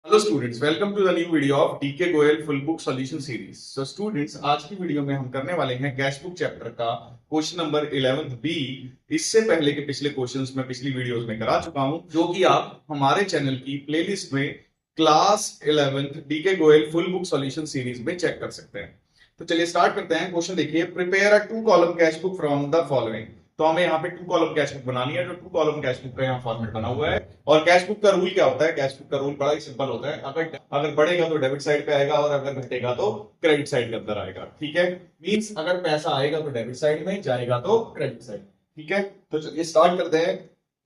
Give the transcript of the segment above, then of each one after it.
Hello students, welcome to the new video of DK Goyal full book solution series. So students, आज की वीडियो में हम करने वाले हैं कैश बुक चैप्टर का क्वेश्चन नंबर 11 बी। इससे पहले के पिछले क्वेश्चंस में पिछली वीडियोस में करा चुका हूं, जो कि आप हमारे चैनल की प्लेलिस्ट में class 11 DK Goyal full book solution series में चेक कर सकते हैं। तो चलिए स्टार्ट करते हैं। क्वेश्चन देखिए, prepare a 2 column cash book from the following. तो हमें यहाँ पे 2 कॉलम कैश बुक बनानी है। जो 2 कॉलम कैश बुक का यहाँ फॉर्मेट बना हुआ है। और कैश बुक का रूल क्या होता है? कैश बुक का रूल बड़ा ही सिंपल होता है। अगर अगर बढ़ेगा तो डेबिट साइड पे आएगा और अगर घटेगा तो क्रेडिट साइड के अंदर आएगा। ठीक है, मींस अगर पैसा आएगा तो डेबिट साइड में, जाएगा तो क्रेडिट साइड। ठीक है, तो चलिए स्टार्ट करते हैं।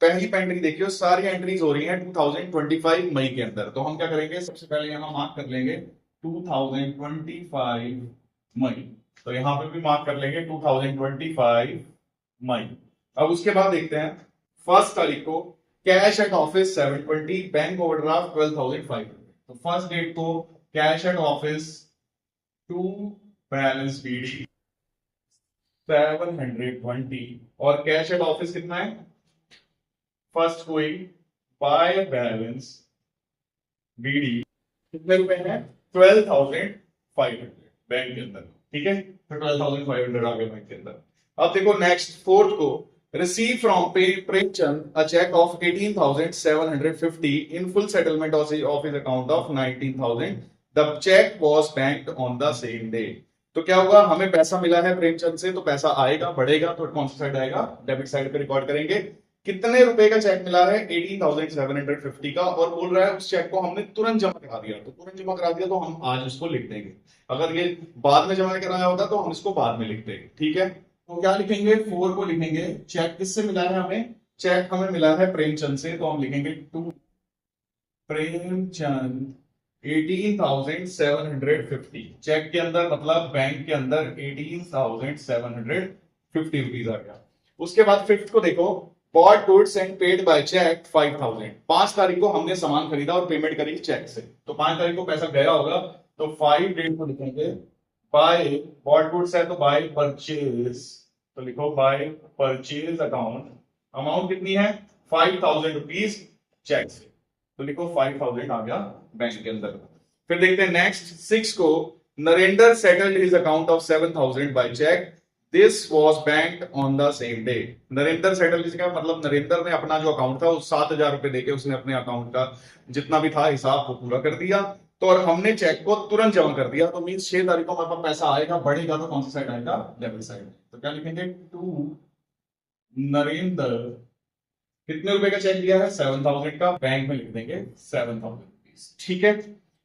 पहली एंट्री देखिए, सारी एंट्रीज हो रही हैं 2025 मई के अंदर। तो हम क्या करेंगे, सबसे पहले यहाँ मार्क कर लेंगे 2025 मई। तो यहाँ पे भी मार्क कर लेंगे 2025 मई। अब उसके बाद देखते हैं फर्स्ट तारीख को cash at office 720, bank overdraft 12,500। तो फर्स्ट डेट को cash at office to balance BD 720 और कैश एट ऑफिस कितना है? फर्स्ट कोई बाय बैलेंस बीडी कितने रुपए हैं? 12,500 बैंक के अंदर। ठीक है, तो 12,500 आ गए बैंक के अंदर। अब देखो नेक्स्ट फोर्थ को receive from Premchand a cheque of 18,750 in full settlement of his account of 19,000। The cheque was banked on the same day. तो क्या होगा, हमें पैसा मिला है प्रेमचंद से, तो पैसा आएगा, बढ़ेगा तो कौन सी साइड आएगा? डेबिट साइड पे रिकॉर्ड करेंगे। कितने रुपए का चेक मिला है? 18,750 का। और बोल रहा है उस चेक को हमने तुरंत जमा करा दिया। तो तुरंत जमा करा दिया तो हम आज इसको लिख देंगे। अगर ये बाद में जमा कराया होता तो हम इसको बाद में लिख देंगे। ठीक है, तो क्या लिखेंगे? 4 को लिखेंगे। चेक किससे मिला है हमें? चेक हमें मिला है प्रेमचंद से, तो हम लिखेंगे टू प्रेमचंद 18,750। चेक के अंदर मतलब बैंक के अंदर 18,750 रुपीज आ गया। उसके बाद फिफ्थ को देखो, bought goods and paid by cheque 5,000। 5 तारीख को हमने सामान खरीदा और पेमेंट करी चेक से। तो 5 तारीख को पैसा गया होगा, तो 5 डेट को लिखेंगे बाय बॉट गुड्स है तो बाय परचेज। तो लिखो बाय परचेज अकाउंट। अमाउंट कितनी है? 5,000 रुपीज चेक से। तो लिखो 5,000 आ गया बैंक के अंदर। फिर देखते हैं नेक्स्ट 6 को, Narendra settled his account of 7,000 by cheque. This was banked on the same day. Narendra settle का मतलब नरेंद्र ने अपना जो अकाउंट था उस 7,000 रुपए देके उसने अपने अकाउंट का जितना भी था हिसाब को पूरा कर दिया। तो और हमने चेक को तुरंत जमा कर दिया। तो मीन्स 6 तारीख को हमारे पास पैसा आएगा, बढ़ेगा तो कौन सी साइड आएगा? Debit side. तो क्या लिखेंगे? टू नरेंद्र कितने रुपए का चेक दिया है? 7,000 का। बैंक में लिख देंगे 7,000। ठीक है,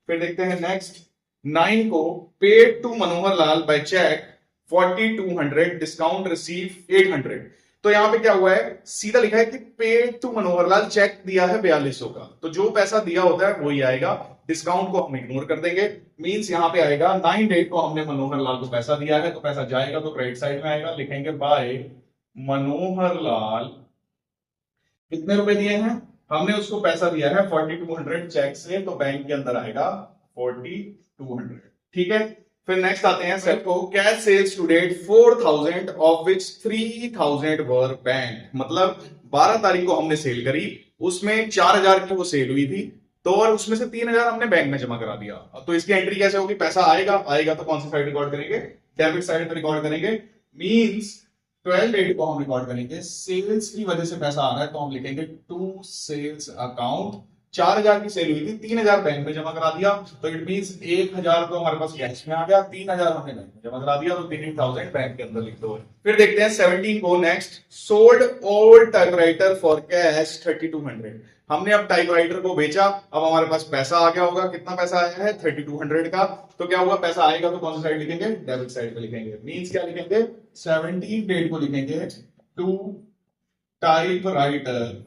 फिर देखते हैं नेक्स्ट 9 को, paid to Manohar Lal by cheque 4,200, discount receive 800। तो यहां पे क्या हुआ है? सीधा लिखा है कि paid to Manohar Lal, cheque दिया है 4200 का। तो जो पैसा दिया होता है वही आएगा, डिस्काउंट को हम इग्नोर कर देंगे। मींस यहां पे आएगा 9 डेट को हमने मनोहर लाल को पैसा दिया है, तो पैसा जाएगा तो क्रेडिट साइड में आएगा। लिखेंगे बाय मनोहर लाल कितने रुपए दिए हैं? हमने उसको पैसा दिया है 4,200 चेक से, तो बैंक के अंदर आएगा 4,200। ठीक है, फिर नेक्स्ट आते हैं सेट को, cash sales to date 4,000 of which 3,000 were bank. मतलब 12 तारीख को हमने सेल करी, उसमें 4,000 की वो सेल हुई थी, तो और उसमें से 3,000 हमने बैंक में जमा करा दिया। तो इसकी एंट्री कैसे होगी? पैसा आएगा तो कौन सी साइड रिकॉर्ड करेंगे? डेबिट साइड पे रिकॉर्ड करेंगे। मींस 12 डेट को हम रिकॉर्ड करेंगे, सेल्स की वजह से पैसा आ रहा है तो हम लिखेंगे टू सेल्स अकाउंट। 4,000 की सेल हुई थी, 3,000 बैंक में जमा करा दिया। तो इट मींस 1,000 तो हमारे पास कैश में आ गया, 3,000 हमने बैंक में जमा करा दिया, तो 3,000 बैंक के अंदर लिख दो। फिर देखते हैं 17 को, next sold old typewriter for cash 3,200। हमने अब टाइपराइटर को बेचा, अब हमारे पास पैसा आ गया होगा। कितना पैसा आया है? 3,200 का। तो क्या हुआ, पैसा आएगा तो कौन सी साइड लिखेंगे? डेबिट साइड पे लिखेंगे। मींस क्या लिखेंगे? 17 डेट को लिखेंगे टू टाइपराइटर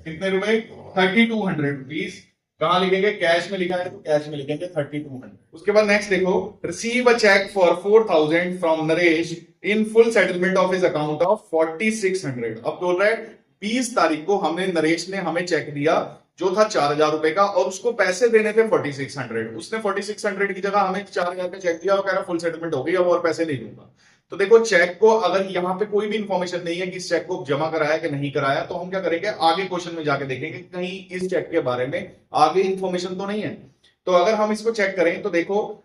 कितने रुपए? 3,200 रुपीज। कहां लिखेंगे? कैश में लिखा है तो कैश में लिखेंगे 3,200। उसके बाद नेक्स्ट देखो, receive a cheque for 4,000 from Naresh in full settlement of his account of 4,600। अब बोल रहा है 20 तारीख को हमने नरेश ने हमें चेक दिया जो था 4,000 रुपए का, और उसको पैसे देने थे 4,600। उसने 4,600 की जगह हमें 4,000 का चेक दिया और कह रहा फुल सेटलमेंट हो गई, अब और पैसे नहीं दूंगा। तो देखो चेक को अगर यहाँ पे कोई भी इंफॉर्मेशन नहीं है कि इस चेक को जमा कराया कि नहीं कराया, तो हम क्या करेंगे, आगे क्वेश्चन में जाके देखेंगे कहीं इस चेक के बारे में आगे इंफॉर्मेशन तो नहीं है। तो अगर हम इसको चेक करें तो देखो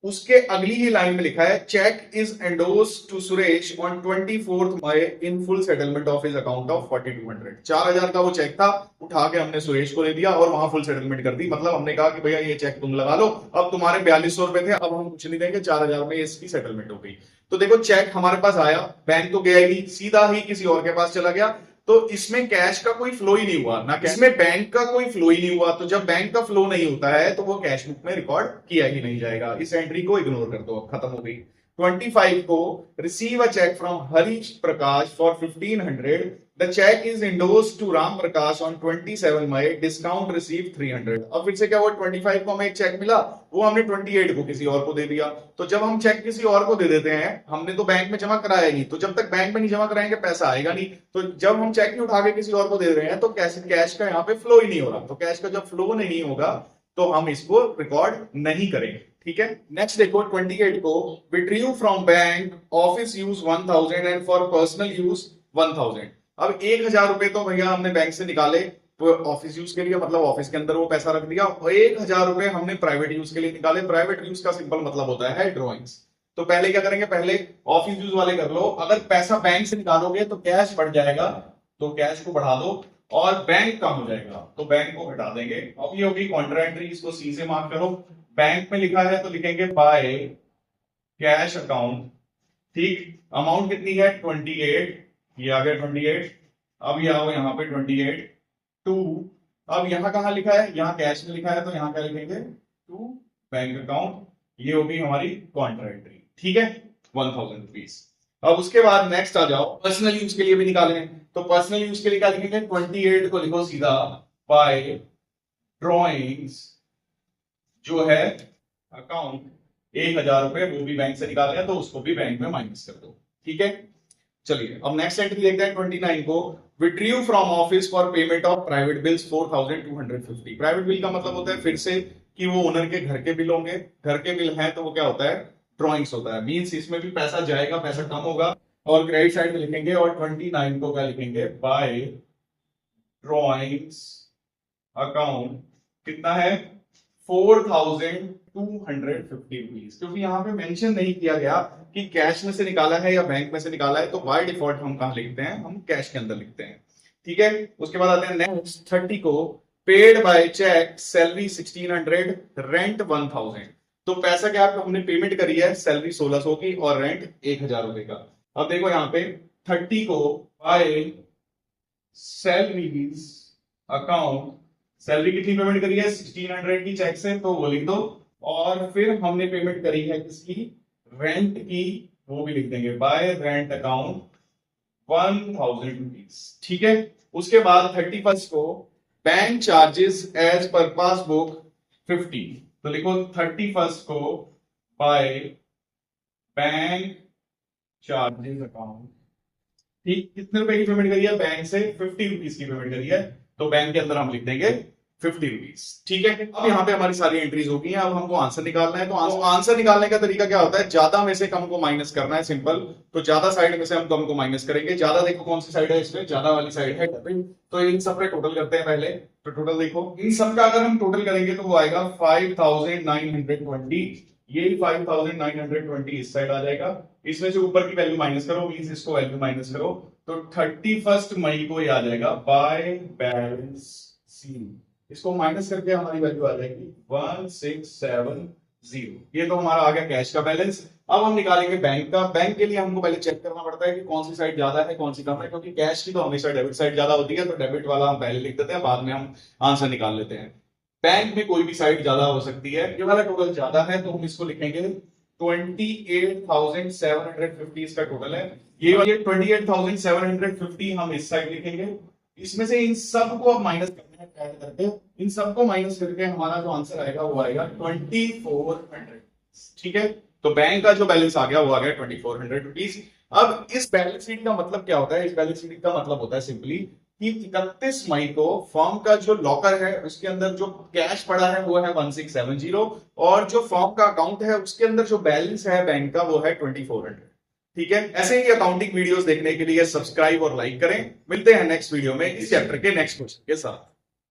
उसके अगली ही लाइन में लिखा है, cheque is endorse to Suresh on 24th May in full settlement of his account of 4200। 4000 का वो चेक था, उठा के हमने सुरेश को दे दिया और वहां फुल सेटलमेंट कर दी। मतलब हमने कहा कि भैया ये चेक तुम लगा लो, अब तुम्हारे 4200 रुपए थे, अब हम कुछ नहीं देंगे, 4000 में इसकी सेटलमेंट हो गई। तो देखो चेक हमारे पास आया, बैंक तो गया ही, सीधा ही किसी और के पास चला गया, तो इसमें कैश का कोई फ्लो ही नहीं हुआ ना, इसमें बैंक का कोई फ्लो ही नहीं हुआ। तो जब बैंक का फ्लो नहीं होता है तो वो कैश बुक में रिकॉर्ड किया ही नहीं जाएगा। इस एंट्री को इग्नोर कर दो, खत्म हो गई। 25 को receive a cheque from Harish Prakash for 1500। The cheque is endorsed to Ram Prakash on 27 May, discount receive 300। अब फिर से क्या हुआ, 25 को हमें एक चेक मिला, वो हमने 28 को किसी और को दे दिया। तो जब हम चेक किसी और को दे देते हैं, हमने तो बैंक में जमा कराया नहीं, तो जब तक बैंक में नहीं जमा कराएंगे पैसा आएगा नहीं। तो जब हम चेक ही उठा के किसी और को दे रहे हैं तो कैश का यहाँ पे फ्लो ही नहीं हो रहा। तो कैश का जब फ्लो नहीं होगा तो हम इसको रिकॉर्ड नहीं करेंगे। ठीक है, नेक्स्ट देखो 28 को विड्रीव from bank office use 1000 and for personal use 1000। अब 1000 रुपए तो भैया हमने बैंक से निकाले ऑफिस यूज के लिए, मतलब ऑफिस के अंदर वो पैसा रख दिया, और 1000 रुपए हमने प्राइवेट यूज के लिए निकाले। प्राइवेट यूज का सिंपल मतलब होता है ड्रॉइंग्स। तो पहले क्या करेंगे, पहले ऑफिस यूज वाले कर लो। अगर पैसा बैंक से निकालोगे तो कैश बढ़ जाएगा, तो कैश को बढ़ा दो, और बैंक कम हो जाएगा तो बैंक को घटा देंगे। अब ये होगी कॉन्ट्रा एंट्री, इसको सी से मार्क करो। बैंक में लिखा है तो लिखेंगे बाय कैश अकाउंट। ठीक, अमाउंट कितनी है 28, ये आ गया 28। अब ये आओ यहाँ पे 28 टू, अब यहाँ कहाँ लिखा है, यहाँ कैश में लिखा है तो यहाँ क्या लिखेंगे, टू बैंक अकाउंट। ये होगी हमारी कॉन्ट्रा एंट्री। ठीक है, 1000 रुपीज। अब उसके बाद नेक्स्ट आ जाओ, पर्सनल यूज के लिए भी निकालेंगे। तो पर्सनल यूज के लिए क्या लिखेंगे, 28 को लिखो सीधा बाय ड्रॉइंग्स जो है अकाउंट 1000 रुपए, वो भी बैंक से निकाले हैं तो उसको भी बैंक में माइनस कर दो। ठीक है, चलिए अब नेक्स्ट एंट्री देखते हैं 29 को विड्रीव from office for payment of private bills 4250। Private bill का मतलब होता है फिर से कि वो ओनर के घर के बिल होंगे, घर के बिल हैं तो वो क्या होता है, ड्रॉइंग्स होता है। मींस इसमें भी पैसा जाएगा, पैसा कम होगा, और क्रेडिट साइड में लिखेंगे। और 29 को क्या लिखेंगे, बाय ड्रॉइंग्स अकाउंट कितना है 4250 रुपीज। क्योंकि यहाँ पे मेंशन नहीं किया गया कि कैश में से निकाला है या बैंक में से निकाला है, तो बाय डिफॉल्ट हम कहाँ लिखते हैं, हम कैश के अंदर लिखते हैं। ठीक है, उसके बाद आते हैं नेक्स्ट 30 को paid by cheque salary 1600 rent 1000। तो पैसा क्या आपको हमने पेमेंट करी है, सैलरी 1600 की और रेंट 1000 रुपए का। अब देखो यहाँ पे 30 को बाय सैलरीज अकाउंट, सैलरी कितनी पेमेंट करी है 1600 की चेक से, तो वो लिख दो। और फिर हमने पेमेंट करी है किसकी, रेंट की, वो भी लिख देंगे बाय रेंट अकाउंट 1000 रुपीज। ठीक है, उसके बाद 31 को bank charges as per passbook 50। तो लिखो 31 को बाय बैंक चार्जेस अकाउंट। ठीक, कितने रुपए की पेमेंट करी है, बैंक से 50 रुपीज की पेमेंट करी है, तो बैंक के अंदर हम लिख देंगे 50 रुपीज। ठीक है, अब यहाँ पे हमारी सारी एंट्रीज हो गई हैं। अब हमको आंसर निकालना है। तो आंसर निकालने का तरीका क्या होता है, ज्यादा में से कम को माइनस करना है, सिंपल। तो ज्यादा साइड में से हम कम को माइनस करेंगे। ज्यादा देखो कौन सी साइड है, इसमें ज्यादा वाली साइड है। तो इन सब पे टोटल करते हैं पहले। तो टोटल देखो, इन सब का अगर हम टोटल करेंगे तो वो आएगा 5920। ये 5920 इस साइड आ जाएगा। इसमें से ऊपर की वैल्यू माइनस करो, मींस इसको वैल्यू माइनस करो, तो 31 मई को ये आ जाएगा बाय बैलेंस सी। इसको माइनस करके हमारी वैल्यू आ जाएगी 1670। ये तो हमारा आ गया कैश का बैलेंस। अब हम निकालेंगे बैंक का। बैंक के लिए हमको पहले चेक करना पड़ता है कि कौन सी साइड ज्यादा है कौन सी कम है, क्योंकि कैश की तो हमेशा डेबिट साइड ज्यादा होती है। तो डेबिट वाला हम पहले लिख देते हैं, बाद में हम आंसर निकाल लेते हैं। बैंक में कोई भी साइड ज्यादा हो सकती है, ये वाला टोटल ज्यादा है तो हम इसको लिखेंगे 28,750 इसका टोटल है। ये 28,750 हम इस साइड लिखेंगे। इसमें से इन सबको अब माइनस करना है, ऐड करके इन सबको माइनस करके हमारा जो आंसर आएगा वो आएगा 2400। ठीक है, तो बैंक का जो बैलेंस आ गया वो आ गया 2400 रुपीज। अब इस बैलेंस शीट का मतलब क्या होता है, इस बैलेंस शीट का मतलब होता है सिंपली कि 31 मई को फर्म का जो लॉकर है उसके अंदर जो कैश पड़ा है वो है 1670, और जो फर्म का अकाउंट है उसके अंदर जो बैलेंस है बैंक का वो है 2400। ठीक है, ऐसे ही अकाउंटिंग वीडियोस देखने के लिए सब्सक्राइब और लाइक करें। मिलते हैं नेक्स्ट वीडियो में इस चैप्टर के नेक्स्ट क्वेश्चन के साथ।